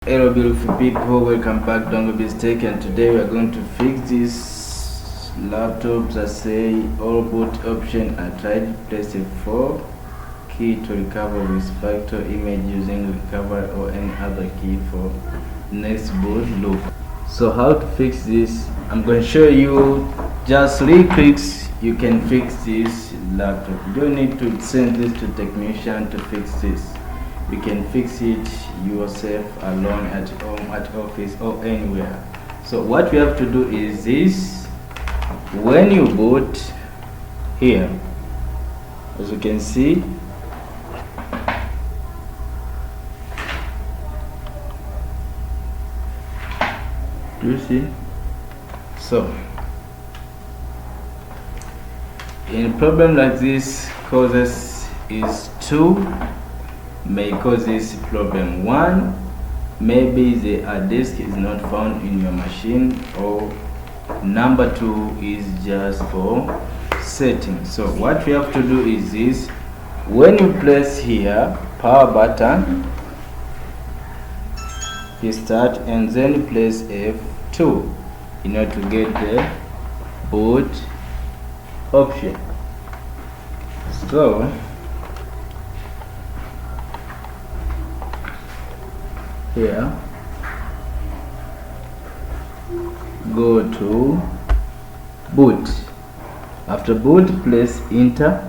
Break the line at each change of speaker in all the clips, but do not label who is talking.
Hello beautiful people, welcome back to Dongo Tech, and today we are going to fix this laptop that say all boot option. I tried to press a 4 key to recover with factor image using recover or any other key for next boot loop. So how to fix this? I'm going to show you just 3 clicks. You can fix this laptop. You don't need to send this to technician to fix this. You can fix it yourself alone at home, at office, or anywhere. So what we have to do is this: when you boot here, as you can see, do you see? So in a problem like this, causes is 2 may cause this problem. 1, maybe the hard disk is not found in your machine, or number 2 is just for setting. So what we have to do is this: when you press here power button, you start and then press F2 in order to get the boot option. So here, go to boot. After boot, press enter.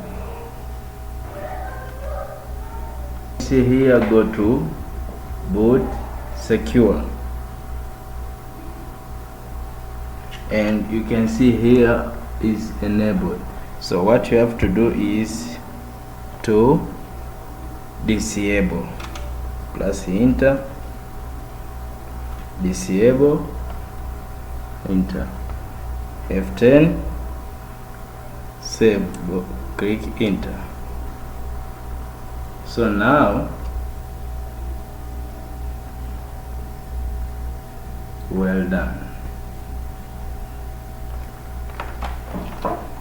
See here, go to boot secure, and you can see here is enabled. So what you have to do is to disable. Press enter. Disable, enter, F10, save, click enter. So now well done.